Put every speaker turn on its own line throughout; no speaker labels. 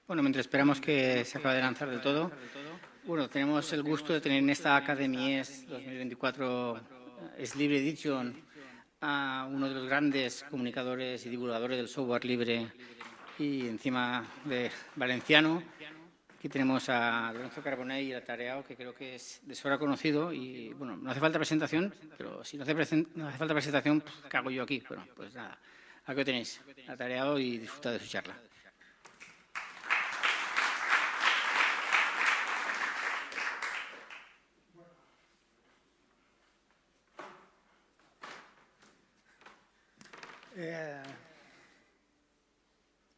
Bueno, mientras esperamos que se acabe de lanzar del todo, bueno, tenemos el gusto de tener en esta Academies 2024 Es Libre Edition a uno de los grandes comunicadores y divulgadores del software libre y encima de valenciano. Aquí tenemos a Lorenzo Carbonell y a Tareao, que creo que es de sobra conocido y, bueno, no hace falta presentación, pero si no hace falta presentación, pues, ¿qué hago yo aquí? Bueno, pues nada, aquí lo tenéis, a Tareao y disfruta de su charla.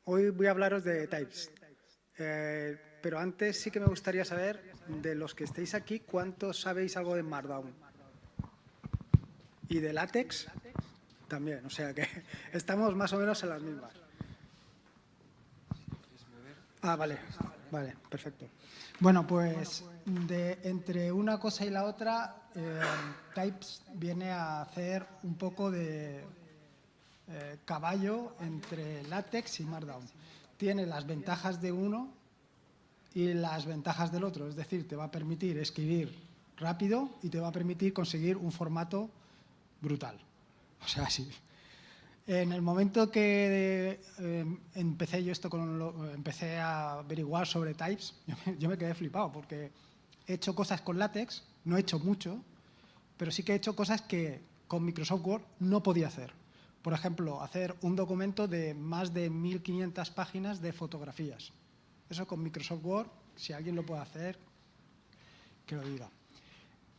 Hoy voy a hablaros de Types, pero antes sí que me gustaría saber, de los que estéis aquí, ¿cuántos sabéis algo de Markdown? Y de LaTeX también, o sea que estamos más o menos en las mismas. Vale, perfecto. Bueno, pues entre una cosa y la otra, Types viene a hacer un poco de caballo entre LaTeX y Markdown. Tiene las ventajas de uno y las ventajas del otro, es decir, te va a permitir escribir rápido y te va a permitir conseguir un formato brutal. O sea, sí. En el momento que empecé yo empecé a averiguar sobre Types, yo me quedé flipado porque he hecho cosas con LaTeX, no he hecho mucho, pero sí que he hecho cosas que con Microsoft Word no podía hacer. Por ejemplo, hacer un documento de más de 1.500 páginas de fotografías. Eso con Microsoft Word, si alguien lo puede hacer, que lo diga.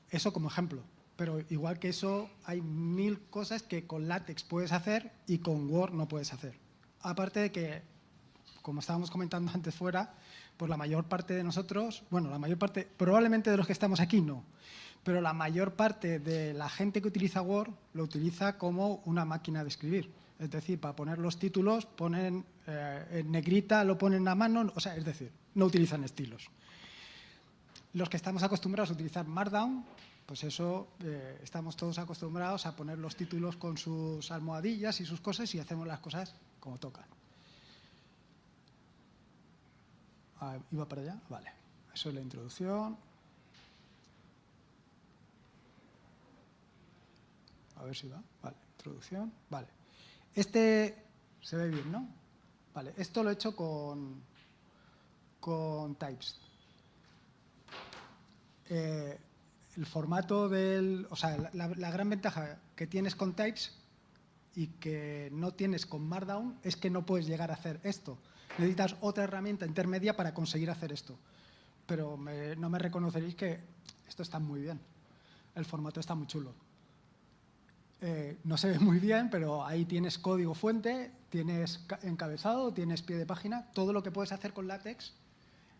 Eso como ejemplo. Pero igual que eso, hay 1000 cosas que con LaTeX puedes hacer y con Word no puedes hacer. Aparte de que, como estábamos comentando antes fuera, pues la mayor parte de nosotros, bueno, la mayor parte, probablemente de los que estamos aquí no, pero la mayor parte de la gente que utiliza Word lo utiliza como una máquina de escribir. Es decir, para poner los títulos, ponen en negrita, lo ponen a mano, o sea, es decir, no utilizan estilos. Los que estamos acostumbrados a utilizar Markdown, pues eso, estamos todos acostumbrados a poner los títulos con sus almohadillas y sus cosas y hacemos las cosas como tocan. ¿Iba para allá? Vale. Eso es la introducción. A ver si va. Vale, introducción. Vale. Este se ve bien, ¿no? Vale, esto lo he hecho con Types. El formato o sea, la gran ventaja que tienes con Types y que no tienes con Markdown es que no puedes llegar a hacer esto. Necesitas otra herramienta intermedia para conseguir hacer esto. Pero no me reconoceréis que esto está muy bien. El formato está muy chulo. No se ve muy bien, pero ahí tienes código fuente, tienes encabezado, tienes pie de página. Todo lo que puedes hacer con LaTeX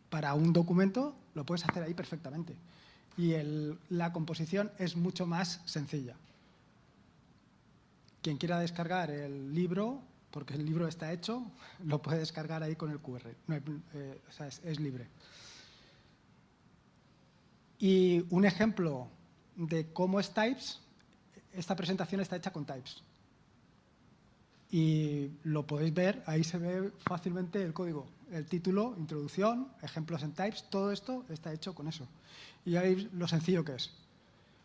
para un documento lo puedes hacer ahí perfectamente. Y la composición es mucho más sencilla. Quien quiera descargar el libro, porque el libro está hecho, lo puede descargar ahí con el QR. O sea, es libre. Y un ejemplo de cómo es Types, esta presentación está hecha con Types. Y lo podéis ver, ahí se ve fácilmente el código. El título, introducción, ejemplos en Types, todo esto está hecho con eso. Y ya veis lo sencillo que es.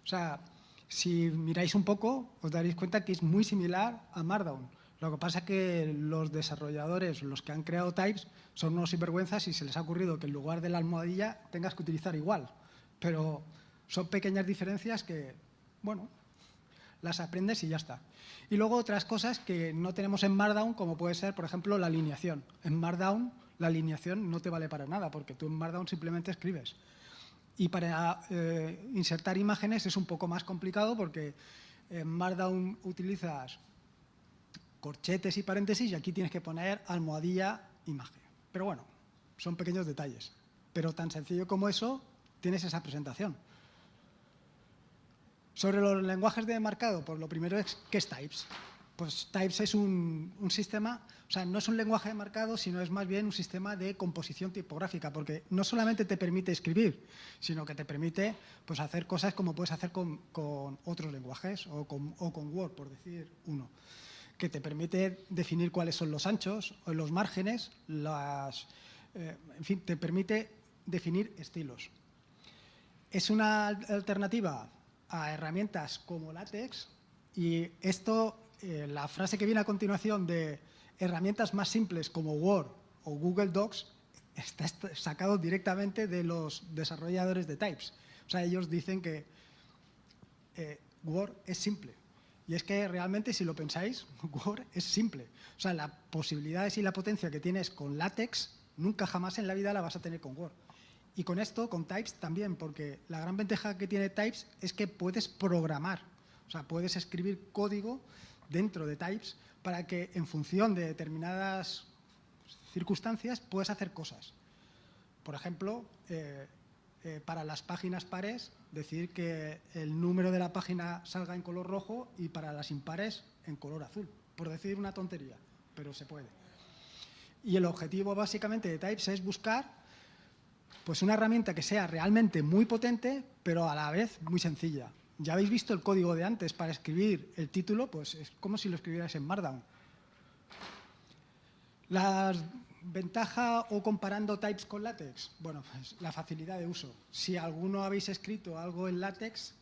O sea, si miráis un poco, os daréis cuenta que es muy similar a Markdown. Lo que pasa es que los desarrolladores, los que han creado Types, son unos sinvergüenzas y se les ha ocurrido que en lugar de la almohadilla tengas que utilizar igual. Pero son pequeñas diferencias que, bueno, las aprendes y ya está. Y luego otras cosas que no tenemos en Markdown, como puede ser, por ejemplo, la alineación. En Markdown la alineación no te vale para nada, porque tú en Markdown simplemente escribes. Y para insertar imágenes es un poco más complicado porque en Markdown utilizas corchetes y paréntesis y aquí tienes que poner almohadilla, imagen. Pero bueno, son pequeños detalles. Pero tan sencillo como eso, tienes esa presentación. Sobre los lenguajes de marcado, pues lo primero es, ¿qué es Types? Pues Types es un sistema, o sea, no es un lenguaje de marcado, sino es más bien un sistema de composición tipográfica, porque no solamente te permite escribir, sino que te permite pues, hacer cosas como puedes hacer con otros lenguajes o con Word, por decir uno, que te permite definir cuáles son los anchos, los márgenes, en fin, te permite definir estilos. Es una alternativa a herramientas como LaTeX y esto, la frase que viene a continuación de herramientas más simples como Word o Google Docs está sacado directamente de los desarrolladores de Types. O sea, ellos dicen que Word es simple. Y es que realmente, si lo pensáis, Word es simple. O sea, las posibilidades y la potencia que tienes con LaTeX, nunca jamás en la vida la vas a tener con Word. Y con esto, con Types también, porque la gran ventaja que tiene Types es que puedes programar. O sea, puedes escribir código dentro de Types para que en función de determinadas circunstancias puedas hacer cosas. Por ejemplo, para las páginas pares, decir que el número de la página salga en color rojo y para las impares en color azul. Por decir una tontería, pero se puede. Y el objetivo básicamente de Types es buscar pues una herramienta que sea realmente muy potente, pero a la vez muy sencilla. Ya habéis visto el código de antes para escribir el título, pues es como si lo escribierais en Markdown. La ventaja o comparando Types con LaTeX, bueno, pues la facilidad de uso. Si alguno habéis escrito algo en LaTeX,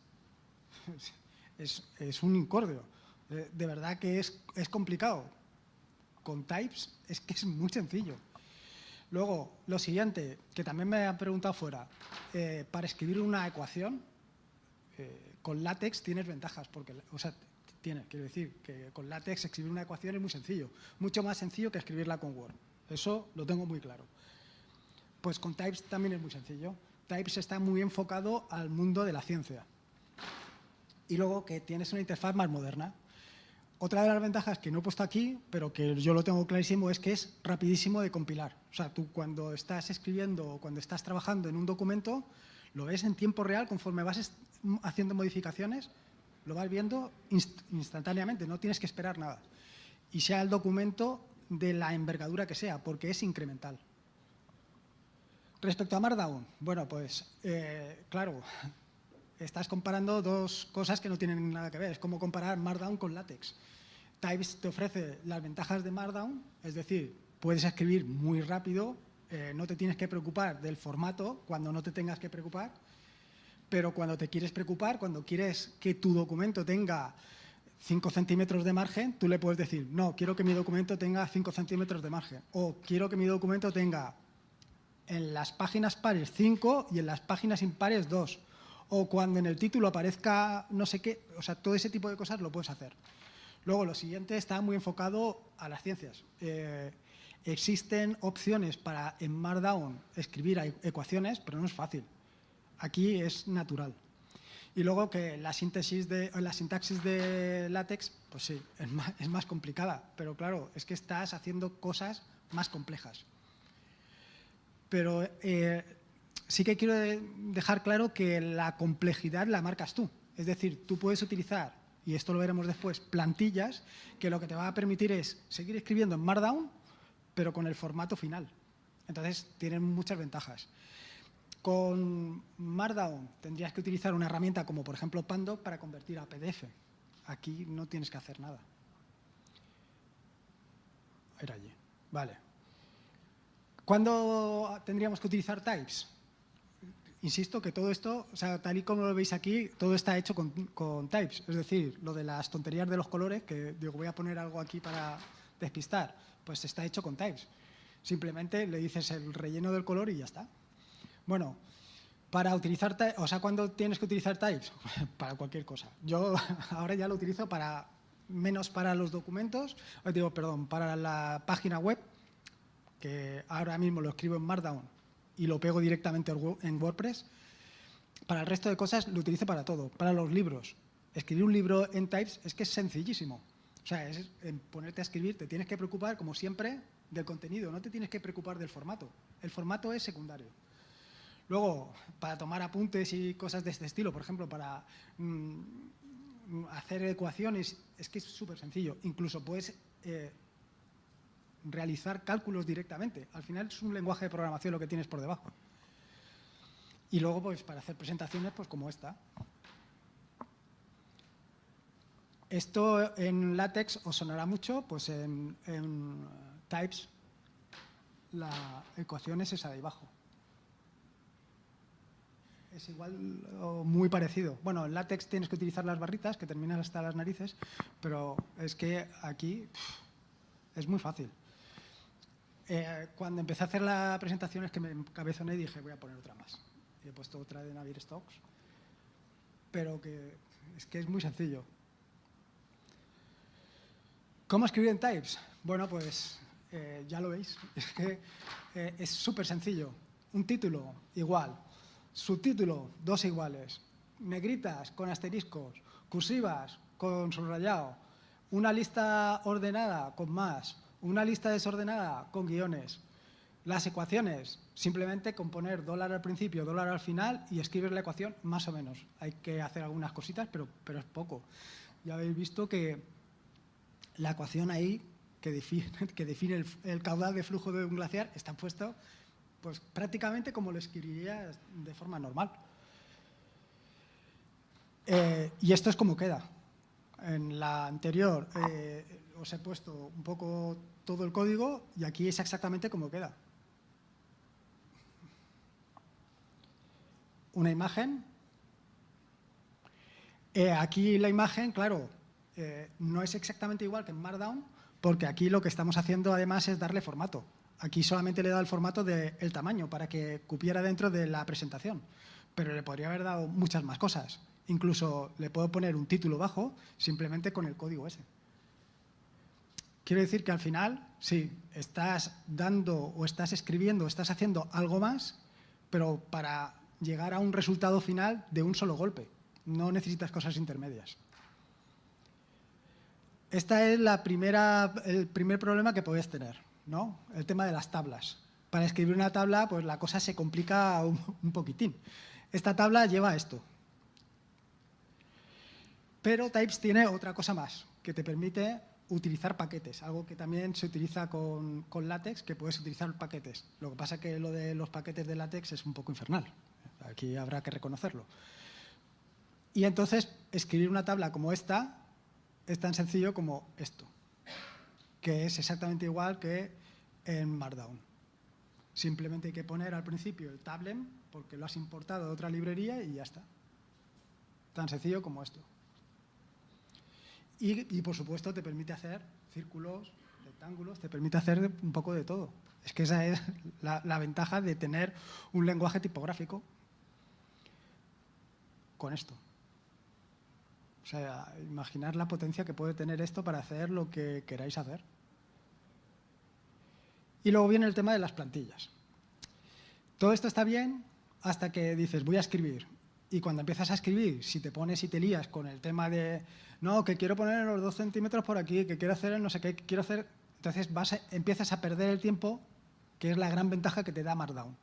es un incordio. De verdad que es complicado. Con Types es que es muy sencillo. Luego, lo siguiente, que también me han preguntado fuera, para escribir una ecuación, con LaTeX tienes ventajas, porque, o sea, quiero decir que con LaTeX escribir una ecuación es muy sencillo, mucho más sencillo que escribirla con Word. Eso lo tengo muy claro. Pues con Types también es muy sencillo. Types está muy enfocado al mundo de la ciencia. Y luego que tienes una interfaz más moderna. Otra de las ventajas que no he puesto aquí, pero que yo lo tengo clarísimo, es que es rapidísimo de compilar. O sea, tú cuando estás escribiendo o cuando estás trabajando en un documento, lo ves en tiempo real, conforme vas haciendo modificaciones, lo vas viendo instantáneamente, no tienes que esperar nada. Y sea el documento de la envergadura que sea, porque es incremental. Respecto a Markdown, bueno, pues, claro, estás comparando dos cosas que no tienen nada que ver. Es como comparar Markdown con LaTeX. Types te ofrece las ventajas de Markdown, es decir, puedes escribir muy rápido, no te tienes que preocupar del formato cuando no te tengas que preocupar, pero cuando te quieres preocupar, cuando quieres que tu documento tenga 5 centímetros de margen, tú le puedes decir, no, quiero que mi documento tenga 5 centímetros de margen, o quiero que mi documento tenga en las páginas pares 5 y en las páginas impares 2, o cuando en el título aparezca no sé qué, o sea, todo ese tipo de cosas lo puedes hacer. Luego, lo siguiente está muy enfocado a las ciencias. Existen opciones para en Markdown escribir ecuaciones, pero no es fácil. Aquí es natural. Y luego que la sintaxis de LaTeX, pues sí, es más complicada, pero claro, es que estás haciendo cosas más complejas. Pero sí que quiero dejar claro que la complejidad la marcas tú. Es decir, tú puedes utilizar, y esto lo veremos después, plantillas que lo que te va a permitir es seguir escribiendo en Markdown, pero con el formato final. Entonces, tienen muchas ventajas. Con Markdown tendrías que utilizar una herramienta como, por ejemplo, Pandoc para convertir a PDF. Aquí no tienes que hacer nada. Era allí. Vale. ¿Cuándo tendríamos que utilizar Types? Insisto que todo esto, o sea, tal y como lo veis aquí, todo está hecho con Types. Es decir, lo de las tonterías de los colores, que digo, voy a poner algo aquí para despistar, pues está hecho con Types. Simplemente le dices el relleno del color y ya está. Bueno, para utilizar, o sea, ¿cuándo tienes que utilizar Types? Para cualquier cosa. Yo ahora ya lo utilizo menos para los documentos, para la página web, que ahora mismo lo escribo en Markdown y lo pego directamente en WordPress. Para el resto de cosas lo utilizo para todo. Para los libros, escribir un libro en Types es que es sencillísimo. O sea, es ponerte a escribir, te tienes que preocupar, como siempre, del contenido, no te tienes que preocupar del formato. El formato es secundario. Luego, para tomar apuntes y cosas de este estilo, por ejemplo, para hacer ecuaciones, es que es súper sencillo. Incluso puedes realizar cálculos directamente. Al final es un lenguaje de programación lo que tienes por debajo. Y luego, pues, para hacer presentaciones, pues como esta. Esto en LaTeX os sonará mucho, pues en Types la ecuación es esa de ahí abajo. Es igual o muy parecido. Bueno, en LaTeX tienes que utilizar las barritas, que terminan hasta las narices, pero es que aquí es muy fácil. Cuando empecé a hacer la presentación es que me encabezoné y dije, voy a poner otra más. Y he puesto otra de Navier-Stokes, pero que es muy sencillo. ¿Cómo escribir en Types? Bueno, pues ya lo veis. Es que es súper sencillo. Un título, igual. Subtítulo, 2 iguales. Negritas con asteriscos. Cursivas con subrayado. Una lista ordenada con más. Una lista desordenada con guiones. Las ecuaciones, simplemente con poner $, al principio, $, al final y escribir la ecuación más o menos. Hay que hacer algunas cositas, pero es poco. Ya habéis visto que la ecuación ahí, que define el caudal de flujo de un glaciar, está puesto pues, prácticamente como lo escribiría de forma normal. Y esto es como queda. En la anterior os he puesto un poco todo el código y aquí es exactamente como queda. Una imagen. Aquí la imagen, claro, no es exactamente igual que en Markdown, porque aquí lo que estamos haciendo además es darle formato. Aquí solamente le he dado el formato del tamaño para que cupiera dentro de la presentación, pero le podría haber dado muchas más cosas. Incluso le puedo poner un título bajo simplemente con el código ese. Quiero decir que al final, sí, estás dando o estás escribiendo, estás haciendo algo más, pero para llegar a un resultado final de un solo golpe. No necesitas cosas intermedias. Este es el primer problema que puedes tener, ¿no? El tema de las tablas. Para escribir una tabla, pues la cosa se complica un poquitín. Esta tabla lleva esto. Pero Types tiene otra cosa más, que te permite utilizar paquetes, algo que también se utiliza con LaTeX, que puedes utilizar paquetes. Lo que pasa es que lo de los paquetes de LaTeX es un poco infernal. Aquí habrá que reconocerlo. Y entonces, escribir una tabla como esta es tan sencillo como esto, que es exactamente igual que en Markdown. Simplemente hay que poner al principio el tablem, porque lo has importado de otra librería y ya está. Tan sencillo como esto. Y por supuesto, te permite hacer círculos, rectángulos, te permite hacer un poco de todo. Es que esa es la ventaja de tener un lenguaje tipográfico con esto. O sea, imaginar la potencia que puede tener esto para hacer lo que queráis hacer. Y luego viene el tema de las plantillas. Todo esto está bien hasta que dices, voy a escribir. Y cuando empiezas a escribir, si te pones y te lías con el tema de, no, que quiero poner los 2 centímetros por aquí, que quiero hacer no sé qué, que quiero hacer, entonces empiezas a perder el tiempo, que es la gran ventaja que te da Markdown.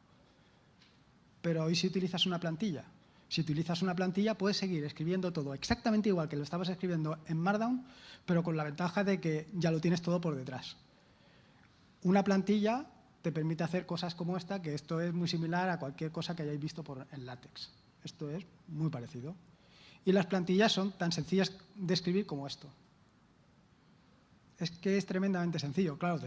Pero hoy si utilizas una plantilla, si utilizas una plantilla puedes seguir escribiendo todo exactamente igual que lo estabas escribiendo en Markdown, pero con la ventaja de que ya lo tienes todo por detrás. Una plantilla te permite hacer cosas como esta, que esto es muy similar a cualquier cosa que hayáis visto en LaTeX. Esto es muy parecido. Y las plantillas son tan sencillas de escribir como esto. Es que es tremendamente sencillo. Claro,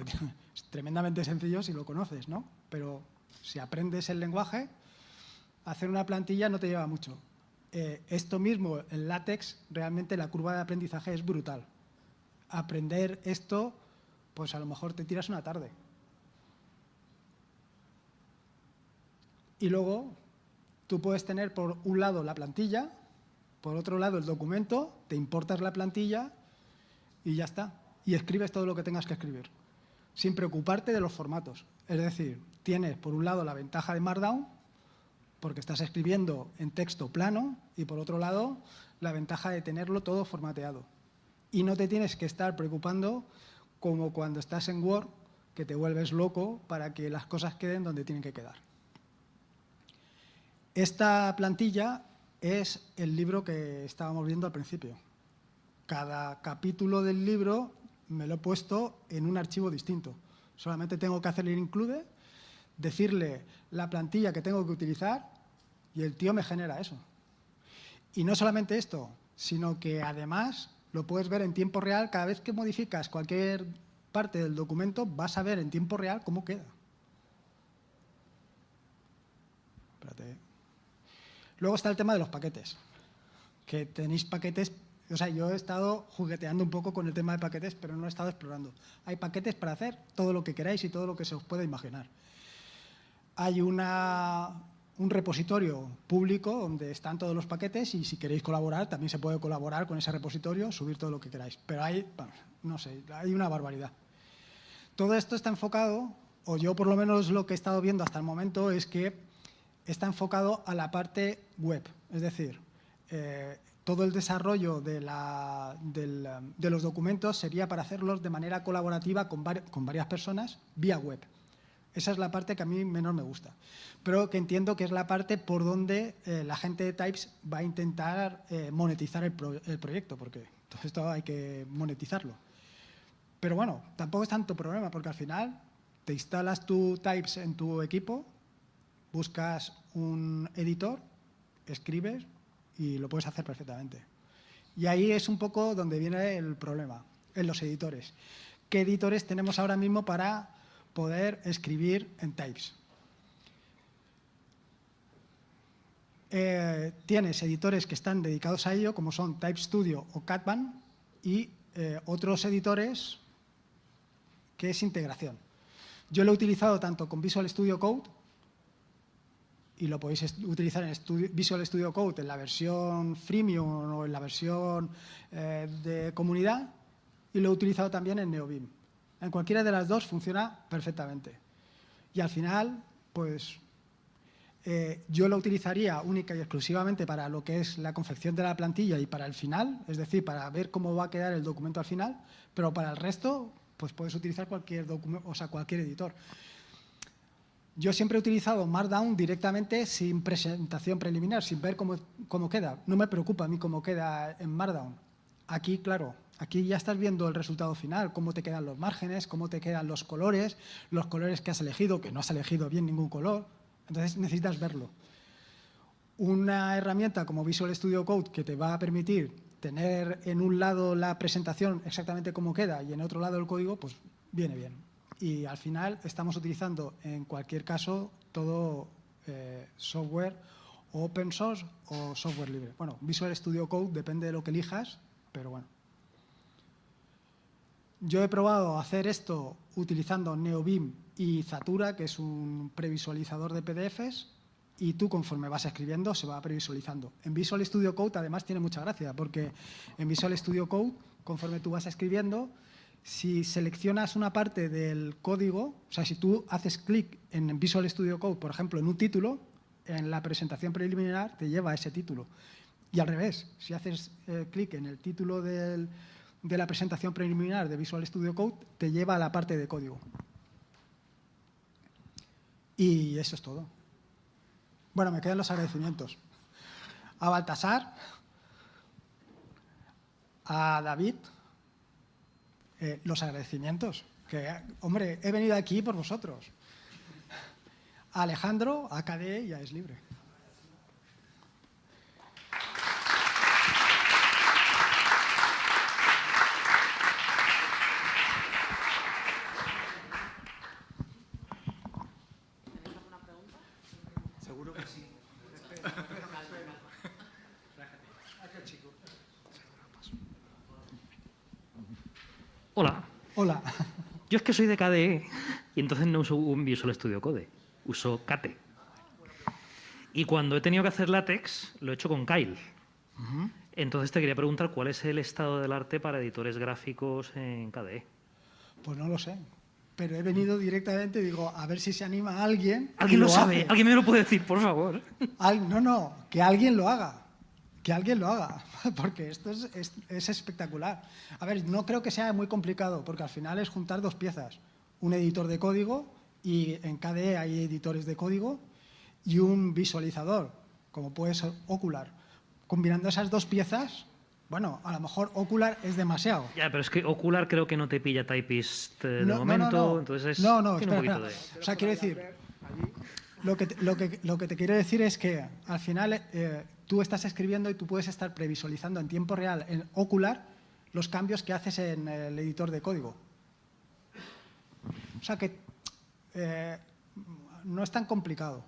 es tremendamente sencillo si lo conoces, ¿no? Pero si aprendes el lenguaje, hacer una plantilla no te lleva mucho. Esto mismo, en LaTeX, realmente la curva de aprendizaje es brutal. Aprender esto, pues a lo mejor te tiras una tarde. Y luego tú puedes tener por un lado la plantilla, por otro lado el documento, te importas la plantilla y ya está. Y escribes todo lo que tengas que escribir, sin preocuparte de los formatos. Es decir, tienes por un lado la ventaja de Markdown, porque estás escribiendo en texto plano, y por otro lado la ventaja de tenerlo todo formateado. Y no te tienes que estar preocupando como cuando estás en Word, que te vuelves loco para que las cosas queden donde tienen que quedar. Esta plantilla es el libro que estábamos viendo al principio. Cada capítulo del libro me lo he puesto en un archivo distinto. Solamente tengo que hacerle el include, decirle la plantilla que tengo que utilizar y el tío me genera eso. Y no solamente esto, sino que además lo puedes ver en tiempo real. Cada vez que modificas cualquier parte del documento vas a ver en tiempo real cómo queda. Espérate. Luego está el tema de los paquetes, que tenéis paquetes. O sea, yo he estado jugueteando un poco con el tema de paquetes, pero no he estado explorando. Hay paquetes para hacer todo lo que queráis y todo lo que se os pueda imaginar. Hay un repositorio público donde están todos los paquetes y si queréis colaborar, también se puede colaborar con ese repositorio, subir todo lo que queráis. Pero hay, no sé, hay una barbaridad. Todo esto está enfocado, o yo por lo menos lo que he estado viendo hasta el momento, es que está enfocado a la parte web. Es decir, todo el desarrollo de los documentos sería para hacerlos de manera colaborativa con varias personas vía web. Esa es la parte que a mí menos me gusta, pero que entiendo que es la parte por donde la gente de Types va a intentar monetizar el proyecto, porque todo esto hay que monetizarlo. Pero bueno, tampoco es tanto problema, porque al final te instalas tu Types en tu equipo, buscas un editor, escribes y lo puedes hacer perfectamente. Y ahí es un poco donde viene el problema, en los editores. ¿Qué editores tenemos ahora mismo para poder escribir en Types? Tienes editores que están dedicados a ello, como son Type Studio o Catman, y otros editores que es integración. Yo lo he utilizado tanto con Visual Studio Code, y lo podéis utilizar en Visual Studio Code en la versión freemium o en la versión de comunidad, y lo he utilizado también en NeoBeam. En cualquiera de las dos funciona perfectamente. Y al final, pues, yo lo utilizaría única y exclusivamente para lo que es la confección de la plantilla y para el final, es decir, para ver cómo va a quedar el documento al final, pero para el resto, pues puedes utilizar cualquier documento, o sea, cualquier editor. Yo siempre he utilizado Markdown directamente sin presentación preliminar, sin ver cómo queda. No me preocupa a mí cómo queda en Markdown. Aquí, claro, aquí ya estás viendo el resultado final, cómo te quedan los márgenes, cómo te quedan los colores que has elegido, que no has elegido bien ningún color. Entonces necesitas verlo. Una herramienta como Visual Studio Code que te va a permitir tener en un lado la presentación exactamente cómo queda y en otro lado el código, pues viene bien. Y al final estamos utilizando en cualquier caso todo software open source o software libre. Bueno, Visual Studio Code depende de lo que elijas, pero bueno. Yo he probado hacer esto utilizando NeoBeam y Zatura, que es un previsualizador de PDFs, y tú conforme vas escribiendo se va previsualizando. En Visual Studio Code además tiene mucha gracia, porque en Visual Studio Code, conforme tú vas escribiendo, si seleccionas una parte del código, o sea, si tú haces clic en Visual Studio Code, por ejemplo, en un título, en la presentación preliminar te lleva a ese título. Y al revés, si haces clic en el título de la presentación preliminar de Visual Studio Code, te lleva a la parte de código. Y eso es todo. Bueno, me quedan los agradecimientos. A Baltasar, a David, los agradecimientos. Que, hombre, he venido aquí por vosotros. A Alejandro, a KDE y a Es Libre.
Seguro que sí.
Hola.
Hola.
Yo es que soy de KDE y entonces no uso un Visual Studio Code, uso Kate. Y cuando he tenido que hacer látex, lo he hecho con Kyle. Entonces te quería preguntar cuál es el estado del arte para editores gráficos en KDE.
Pues no lo sé. Pero he venido directamente y digo, a ver si se anima alguien.
¿Alguien lo sabe?
hace.
¿Alguien me lo puede decir, por favor?
No, que alguien lo haga. Que alguien lo haga, porque esto es espectacular. A ver, no creo que sea muy complicado, porque al final es juntar dos piezas. Un editor de código, y en KDE hay editores de código, y un visualizador, como puede ser Ocular. Combinando esas dos piezas, bueno, a lo mejor Ocular es demasiado.
Ya, pero es que Ocular creo que no te pilla Typist de momento, entonces
No,
tiene
espera.
un poquito de...
O sea, quiero decir, lo que te quiero decir es que al final tú estás escribiendo y tú puedes estar previsualizando en tiempo real en Ocular los cambios que haces en el editor de código. O sea que no es tan complicado.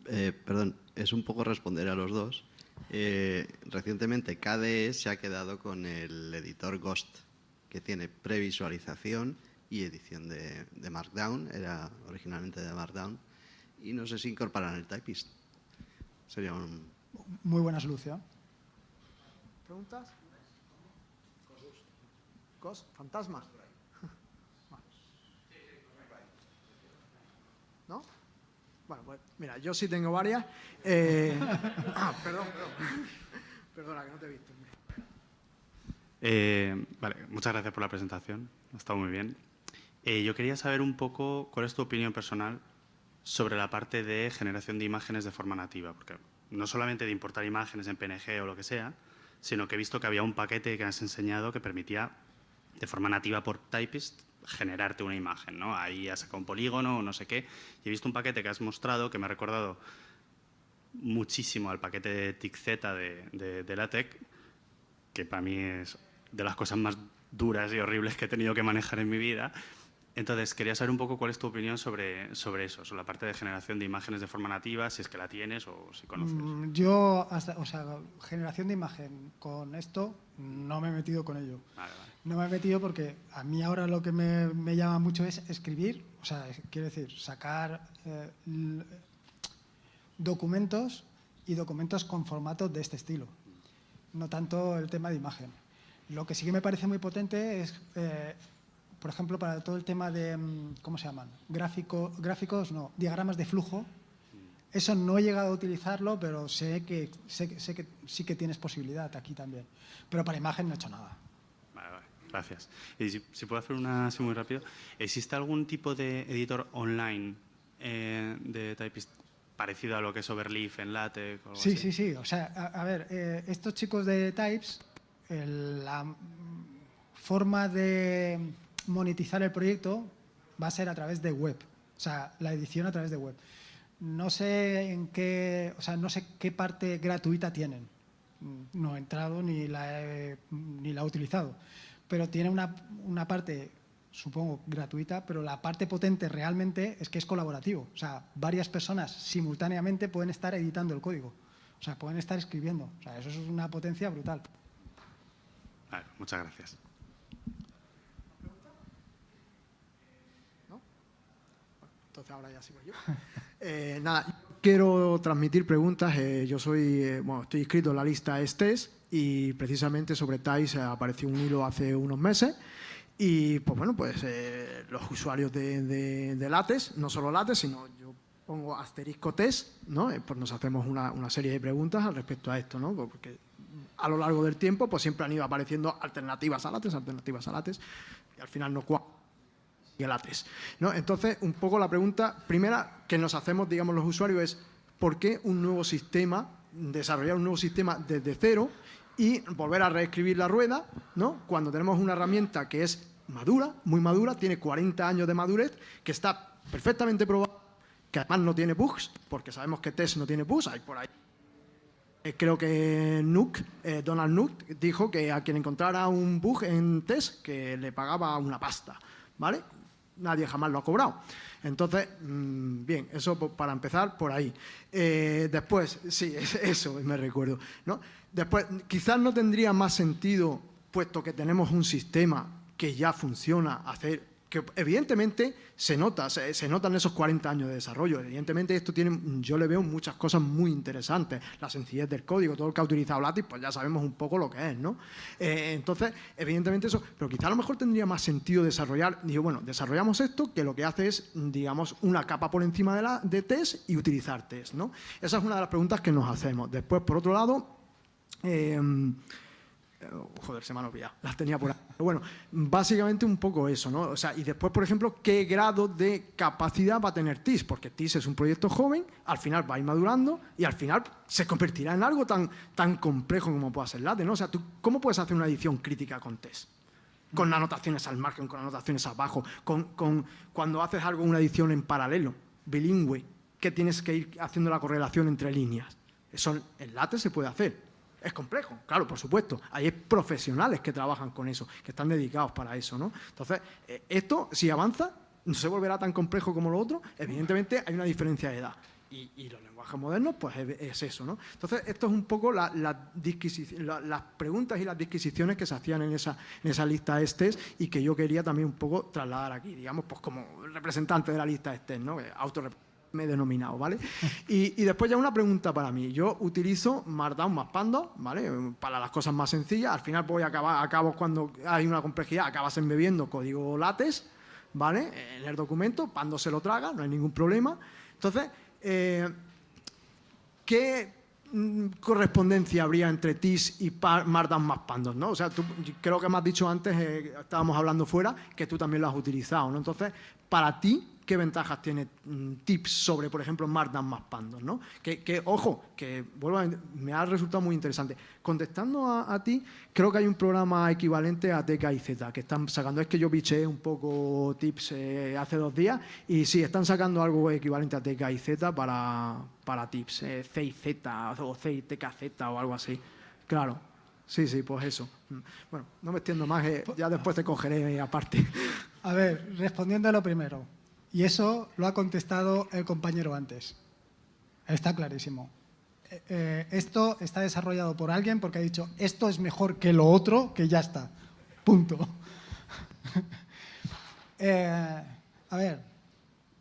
Perdón, es un poco responder a los dos. Recientemente KDE se ha quedado con el editor Ghost, que tiene previsualización y edición de Markdown, era originalmente de Markdown, y no sé si incorporan el Typist. Sería un...
Muy buena solución.
¿Preguntas? ¿Fantasma? ¿No? Bueno, pues mira, yo sí tengo varias. Perdón. Perdona, que no te he visto.
Vale, muchas gracias por la presentación. Ha estado muy bien. Yo quería saber un poco cuál es tu opinión personal sobre la parte de generación de imágenes de forma nativa, porque no solamente de importar imágenes en PNG o lo que sea, sino que he visto que había un paquete que has enseñado que permitía de forma nativa por Typist generarte una imagen, ¿no? Ahí has sacado un polígono o no sé qué. Y he visto un paquete que has mostrado que me ha recordado muchísimo al paquete de TICZ de LaTeX, que para mí es de las cosas más duras y horribles que he tenido que manejar en mi vida. Entonces, quería saber un poco cuál es tu opinión sobre eso, sobre la parte de generación de imágenes de forma nativa, si es que la tienes o si conoces.
Yo, generación de imagen con esto, no me he metido con ello.
Vale.
No me he metido porque a mí ahora lo que me llama mucho es escribir, quiero decir, sacar documentos y documentos con formatos de este estilo, no tanto el tema de imagen. Lo que sí que me parece muy potente es, por ejemplo, para todo el tema de, ¿cómo se llaman? Diagramas de flujo. Eso no he llegado a utilizarlo, pero sé que sí que tienes posibilidad aquí también. Pero para imagen no he hecho nada.
Vale, gracias. Y si puedo hacer una así muy rápido, ¿existe algún tipo de editor online de Typist parecido a lo que es Overleaf en LaTeX? O algo así?
Sí. O sea, a ver, estos chicos de Types, la forma de monetizar el proyecto va a ser a través de web, o sea, la edición a través de web. No sé no sé qué parte gratuita tienen. No he entrado ni la he utilizado, pero tiene una parte, supongo, gratuita, pero la parte potente realmente es que es colaborativo. O sea, varias personas simultáneamente pueden estar editando el código, o sea, pueden estar escribiendo. O sea, eso es una potencia brutal.
Vale, muchas gracias.
Entonces ahora ya sigo yo. Nada, quiero transmitir preguntas. Yo estoy inscrito en la lista STES y precisamente sobre TAIS apareció un hilo hace unos meses y pues bueno, pues los usuarios de LaTeX, no solo LaTeX, sino yo pongo asterisco test, ¿no? Pues nos hacemos una serie de preguntas al respecto a esto, ¿no? Porque a lo largo del tiempo pues siempre han ido apareciendo alternativas a LaTeX y al final no cuadra y el LaTeX, ¿no? Entonces, un poco la pregunta primera que nos hacemos, digamos, los usuarios es ¿por qué desarrollar un nuevo sistema desde cero y volver a reescribir la rueda, ¿no? Cuando tenemos una herramienta que es madura, muy madura, tiene 40 años de madurez, que está perfectamente probada, que además no tiene bugs, porque sabemos que TES no tiene bugs, hay por ahí. Creo que Donald Nook dijo que a quien encontrara un bug en TES que le pagaba una pasta, ¿vale? Nadie jamás lo ha cobrado. Entonces, bien, eso para empezar por ahí. Después, sí, eso me recuerdo, ¿no? Después, quizás no tendría más sentido, puesto que tenemos un sistema que ya funciona, que evidentemente se notan esos 40 años de desarrollo. Evidentemente esto yo le veo muchas cosas muy interesantes. La sencillez del código, todo el que ha utilizado LaTeX, pues ya sabemos un poco lo que es, ¿no? Entonces, evidentemente eso, pero quizá a lo mejor tendría más sentido desarrollamos esto, que lo que hace es, digamos, una capa por encima de test y utilizar test, ¿no? Esa es una de las preguntas que nos hacemos. Después, por otro lado, se me han olvidado, las tenía por ahí. Pero bueno, básicamente un poco eso, ¿no? O sea, y después, por ejemplo, ¿qué grado de capacidad va a tener TIS? Porque TIS es un proyecto joven, al final va a ir madurando y al final se convertirá en algo tan complejo como pueda ser LaTeX, ¿no? O sea, ¿tú cómo puedes hacer una edición crítica con TES? Con anotaciones al margen, con anotaciones abajo, cuando haces una edición en paralelo, bilingüe, que tienes que ir haciendo la correlación entre líneas. Eso en LaTeX se puede hacer. Es complejo, claro, por supuesto. Hay profesionales que trabajan con eso, que están dedicados para eso, ¿no? Entonces, esto, si avanza, no se volverá tan complejo como lo otro. Evidentemente, hay una diferencia de edad. Y los lenguajes modernos, pues es eso, ¿no? Entonces, esto es un poco las preguntas y las disquisiciones que se hacían en esa lista ESTES y que yo quería también un poco trasladar aquí, digamos, pues como representante de la lista ESTES, ¿no? Me he denominado, ¿vale? Y después ya una pregunta para mí. Yo utilizo Markdown más Pandoc, ¿vale? Para las cosas más sencillas. Al final acabo cuando hay una complejidad, acabas embebiendo código LaTeX, ¿vale? En el documento, Pandoc se lo traga, no hay ningún problema. Entonces, ¿qué correspondencia habría entre TIS y Markdown más Pandoc, ¿no? O sea, tú creo que me has dicho antes, estábamos hablando fuera, que tú también lo has utilizado, ¿no? Entonces, para ti, ¿qué ventajas tiene TIPS sobre, por ejemplo, Markdown más Pandoc, ¿no? Ojo, me ha resultado muy interesante. Contestando a ti, creo que hay un programa equivalente a TKIZ que están sacando. Es que yo bicheé un poco TIPS hace 2 días y sí, están sacando algo equivalente a TKIZ para TIPS, CIZ o CITKZ o algo así. Claro. Sí, pues eso. Bueno, no me extiendo más, ya después te cogeré aparte.
A ver, respondiendo a lo primero. Y eso lo ha contestado el compañero antes. Está clarísimo. Esto está desarrollado por alguien porque ha dicho esto es mejor que lo otro, que ya está. Punto. A ver,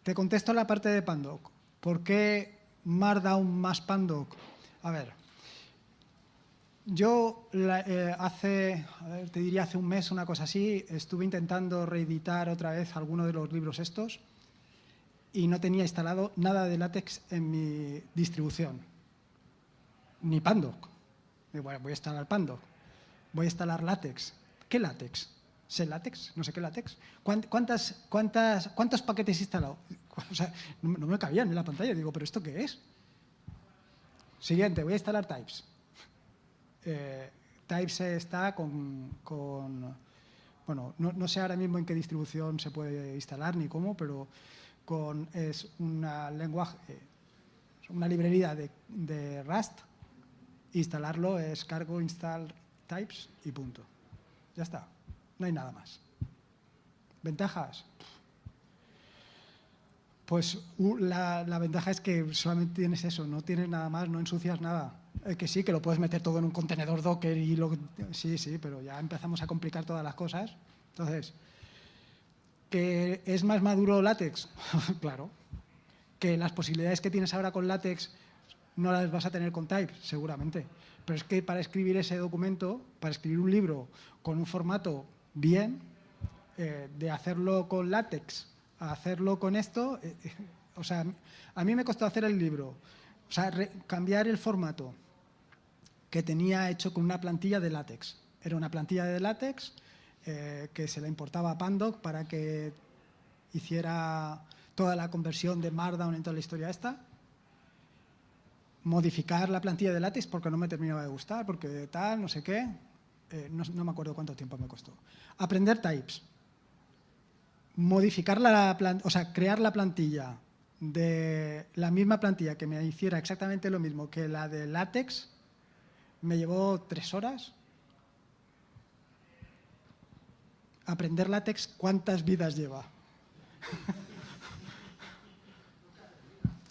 te contesto la parte de Pandoc. ¿Por qué Markdown más Pandoc? A ver, yo hace un mes, una cosa así, estuve intentando reeditar otra vez alguno de los libros estos y no tenía instalado nada de LaTeX en mi distribución, ni Pandoc. Bueno, voy a instalar Pandoc, voy a instalar LaTeX. ¿Qué LaTeX? ¿Sé LaTeX? No sé qué LaTeX. ¿Cuántos paquetes he instalado? O sea, no me cabían en la pantalla. Digo, ¿pero esto qué es? Siguiente, voy a instalar Types. Types está bueno, no sé ahora mismo en qué distribución se puede instalar ni cómo, pero es una librería de Rust. Instalarlo es cargo install types y punto. Ya está, no hay nada más. ¿Ventajas? Pues la ventaja es que solamente tienes eso, no tienes nada más, no ensucias nada. Que sí, que lo puedes meter todo en un contenedor Docker sí, pero ya empezamos a complicar todas las cosas. Entonces, ¿que es más maduro LaTeX? Claro. ¿Que las posibilidades que tienes ahora con LaTeX no las vas a tener con Types? Seguramente. Pero es que para escribir ese documento, para escribir un libro con un formato bien, de hacerlo con LaTeX a hacerlo con esto, o sea, a mí me costó hacer el libro. O sea, cambiar el formato que tenía hecho con una plantilla de LaTeX. Era una plantilla de LaTeX que se la importaba a Pandoc para que hiciera toda la conversión de Markdown en toda la historia esta. Modificar la plantilla de LaTeX porque no me terminaba de gustar, porque tal, no sé qué. No me acuerdo cuánto tiempo me costó. Aprender Types. Modificar crear la plantilla de la misma plantilla que me hiciera exactamente lo mismo que la de LaTeX, me llevó 3 horas. Aprender LaTeX, ¿cuántas vidas lleva?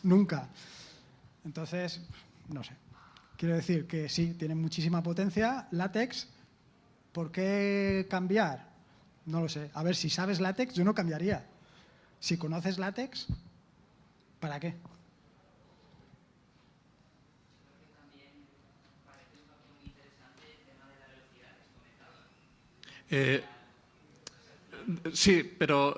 Nunca. Entonces, no sé. Quiero decir que sí, tiene muchísima potencia LaTeX. ¿Por qué cambiar? No lo sé. A ver, si sabes LaTeX, yo no cambiaría. Si conoces LaTeX, ¿para qué?
Sí, pero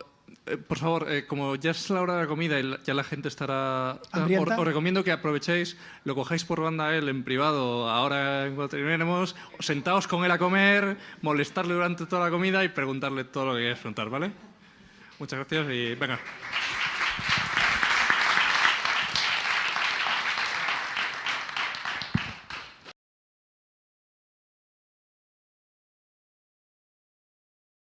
por favor, como ya es la hora de la comida y ya la gente estará...
¿Hambrienta?
Os recomiendo que aprovechéis, lo cojáis por banda a él en privado, ahora en cuanto terminemos, sentaos con él a comer, molestarle durante toda la comida y preguntarle todo lo que queráis preguntar, ¿vale? Muchas gracias y venga.